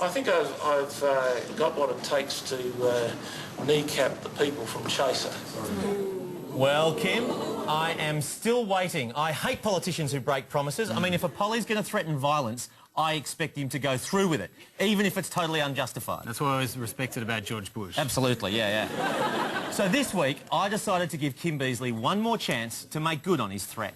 I think I've got what it takes to kneecap the people from Chaser. Well, Kim, I am still waiting. I hate politicians who break promises. I mean, if a Polly's going to threaten violence, I expect him to go through with it, even if it's totally unjustified. That's what I always respected about George Bush. Absolutely, yeah. So this week, I decided to give Kim Beazley one more chance to make good on his threat.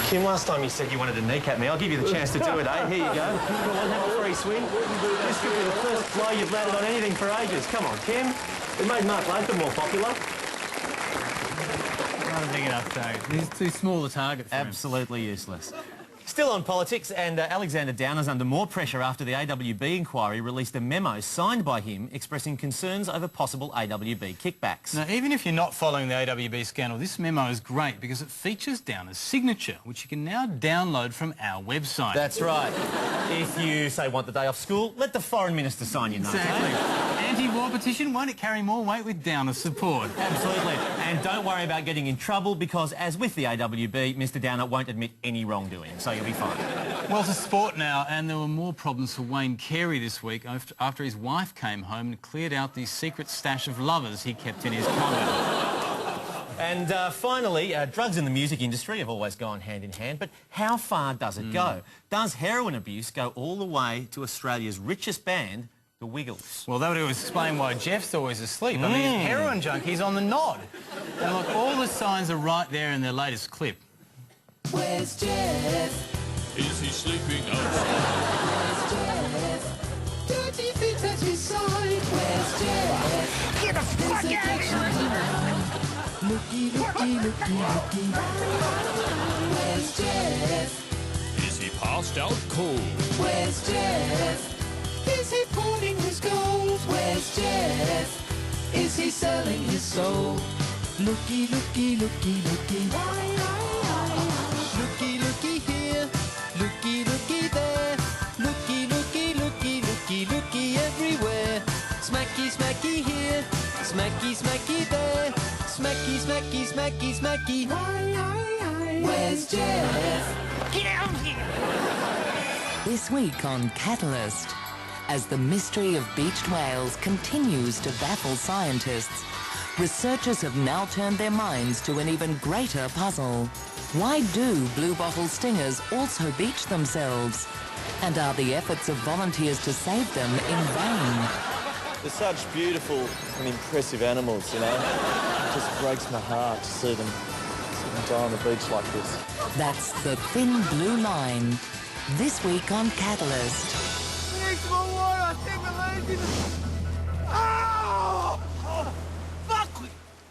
Kim, last time you said you wanted to kneecap me, I'll give you the chance to do it, eh? Here you go. Go on, have a free swing. This could be the first blow you've landed on anything for ages. Come on, Kim. It made Mark Latham more popular. Not big enough, Dave. He's too small a target for him. Absolutely useless. Still on politics, and Alexander Downer's under more pressure after the AWB inquiry released a memo signed by him expressing concerns over possible AWB kickbacks. Now, even if you're not following the AWB scandal, this memo is great because it features Downer's signature, which you can now download from our website. That's right. If you, say, want the day off school, let the Foreign Minister sign your note. Exactly. Anti-war petition, won't it carry more weight with Downer's support? Absolutely. And don't worry about getting in trouble because, as with the AWB, Mr Downer won't admit any wrongdoing, so you'll be fine. Well, to sport now, and there were more problems for Wayne Carey this week after his wife came home and cleared out the secret stash of lovers he kept in his cupboard. And finally, drugs in the music industry have always gone hand in hand, but how far does it go? Does heroin abuse go all the way to Australia's richest band, the Wiggles? Well, that would explain why Jeff's always asleep. I mean, heroin junkie's on the nod. And look, all the signs are right there in their latest clip. Where's Jeff? Is he sleeping outside? Where's Jeff? Dirty feet at his side. Where's Jeff? Get the fuck out of here! Looky. Where's Jeff? Is he passed out cold? Where's Jeff? Is he pawning his gold? Where's Jeff? Is he selling his soul? Looky. Looky here. Looky there. Looky everywhere. Smacky here. Smacky there. Smacky. Where's Jeff? Get out here! This week on Catalyst, as the mystery of beached whales continues to baffle scientists, researchers have now turned their minds to an even greater puzzle. Why do bluebottle stingers also beach themselves? And are the efforts of volunteers to save them in vain? They're such beautiful and impressive animals, you know. It just breaks my heart to see them die on the beach like this. That's The Thin Blue Line, this week on Catalyst. We need some more water, I can't believe it! Oh!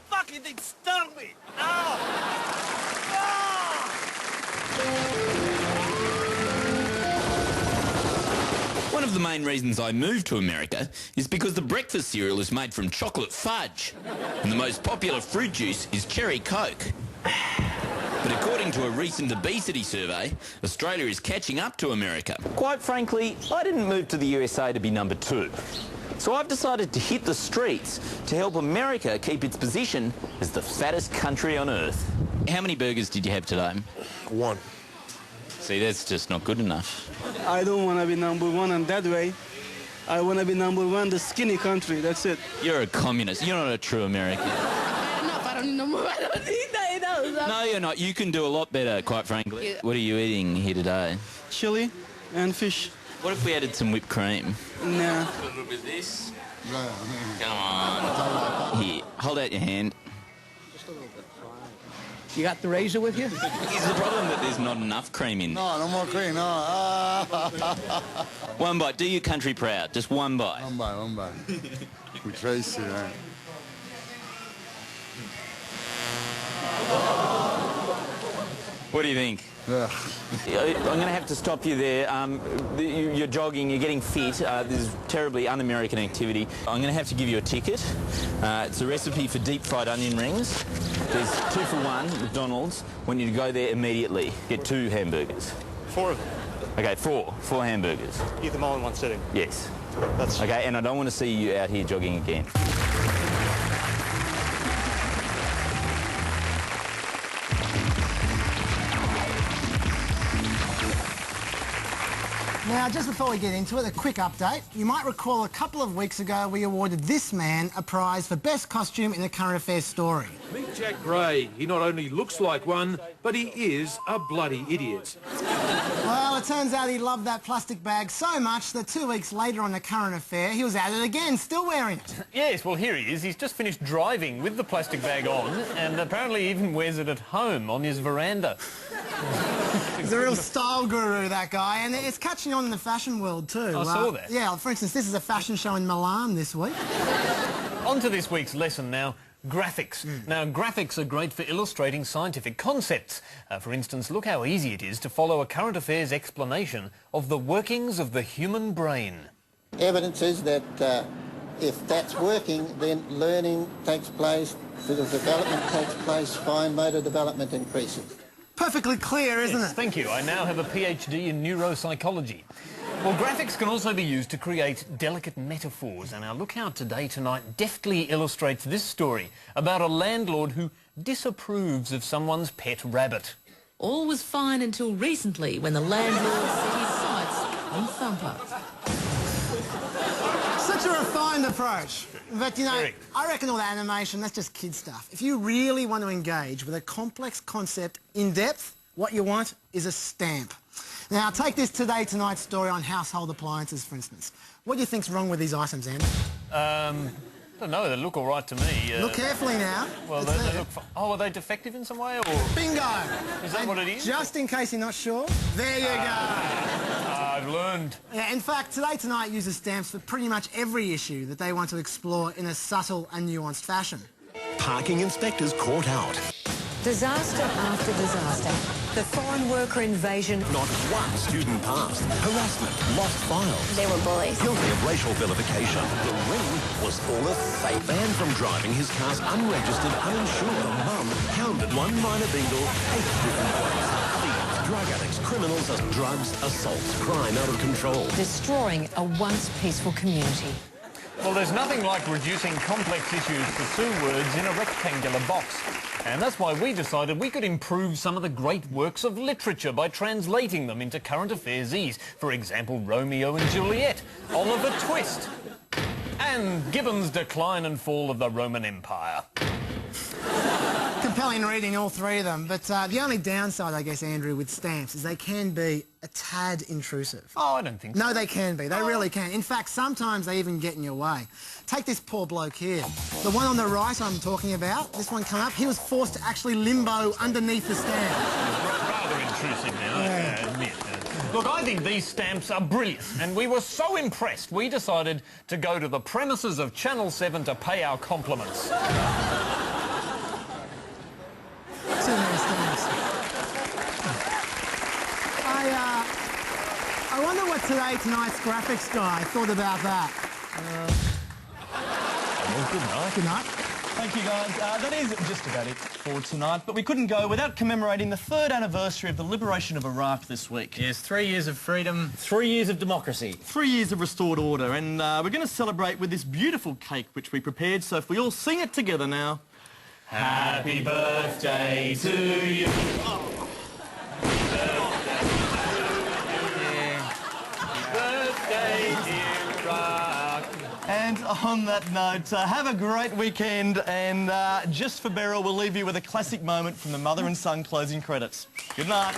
Fuck it, they stung me! One of the main reasons I moved to America is because the breakfast cereal is made from chocolate fudge, and the most popular fruit juice is cherry Coke. But according to a recent obesity survey, Australia is catching up to America. Quite frankly, I didn't move to the USA to be number 2. So I've decided to hit the streets to help America keep its position as the fattest country on earth. How many burgers did you have today? 1. See, that's just not good enough. I don't want to be number 1 in that way. I want to be number 1, the skinny country, that's it. You're a communist. You're not a true American. No, you're not. You can do a lot better, quite frankly. What are you eating here today? Chili and fish. What if we added some whipped cream? Nah. A little bit of this. Come on. Here, hold out your hand. You got the razor with you? Is the problem that there's not enough cream in? No more cream, no. One bite. Do your country proud. Just one bite. One bite. We trace it, right? What do you think? I'm going to have to stop you there. You're jogging, you're getting fit. This is terribly un-American activity. I'm going to have to give you a ticket. It's a recipe for deep-fried onion rings. There's 2 for 1, McDonald's. I want you to go there immediately. Get 2 hamburgers. 4 of them? Okay, 4 hamburgers. Eat them all in one sitting? Yes. That's... Okay, and I don't want to see you out here jogging again. Now, just before we get into it, a quick update. You might recall a couple of weeks ago we awarded this man a prize for Best Costume in a Current Affairs Story. Meet Jack Gray. He not only looks like one, but he is a bloody idiot. Well, it turns out he loved that plastic bag so much that 2 weeks later on the Current Affair, he was at it again, still wearing it. Yes, well, here he is. He's just finished driving with the plastic bag on and apparently even wears it at home on his veranda. He's a real style guru, that guy, and it's catching on in the fashion world too. I saw that. Yeah, for instance, this is a fashion show in Milan this week. On to this week's lesson now. Graphics. Now, graphics are great for illustrating scientific concepts. For instance, look how easy it is to follow a current affairs explanation of the workings of the human brain. Evidence is that if that's working, then learning takes place, physical development takes place, fine motor development increases. Perfectly clear, isn't it? Thank you. I now have a PhD in neuropsychology. Well, graphics can also be used to create delicate metaphors, and our Lookout Today tonight deftly illustrates this story about a landlord who disapproves of someone's pet rabbit. All was fine until recently when the landlord set his sights on Thumper. Such a refined approach. But, you know, I reckon all that animation, that's just kid stuff. If you really want to engage with a complex concept in depth, what you want is a stamp. Now, take this Today Tonight story on household appliances, for instance. What do you think's wrong with these items, Andy? I don't know, they look all right to me. Look carefully now. Well, they look... Oh, are they defective in some way, or...? Bingo! Is that what it is? Just in case you're not sure, there you go. I've learned. Yeah, in fact, Today Tonight uses stamps for pretty much every issue that they want to explore in a subtle and nuanced fashion. Parking inspectors caught out. Disaster after disaster. The foreign worker invasion. Not one student passed. Harassment, lost files. They were bullies. Guilty of racial vilification. The ring was all a fake. Banned from driving his car's unregistered, uninsured. Mum hounded one minor beagle 8 different ways. Thieves, drug addicts, criminals, drugs, assaults, crime out of control. Destroying a once peaceful community. Well, there's nothing like reducing complex issues to 2 words in a rectangular box. And that's why we decided we could improve some of the great works of literature by translating them into current affairs-ese. For example, Romeo and Juliet, Oliver Twist, and Gibbon's Decline and Fall of the Roman Empire. Compelling reading, all 3 of them, but the only downside, I guess, Andrew, with stamps is they can be a tad intrusive. Oh, I don't think so. No, they can be. They really can. In fact, sometimes they even get in your way. Take this poor bloke here. The one on the right I'm talking about, this one coming up, he was forced to actually limbo underneath the stamp. Rather intrusive now, I admit. Look, I think these stamps are brilliant, and we were so impressed we decided to go to the premises of Channel 7 to pay our compliments. Too many stamps. I wonder what Today Tonight's graphics guy thought about that. Well, good night. Good night. Thank you, guys. That is just about it for tonight, but we couldn't go without commemorating the 3rd anniversary of the liberation of Iraq this week. Yes, 3 years of freedom. 3 years of democracy. 3 years of restored order, and we're going to celebrate with this beautiful cake which we prepared, so if we all sing it together now. Happy birthday to you. And on that note, have a great weekend, and just for Beryl, we'll leave you with a classic moment from the mother and son closing credits. Good night.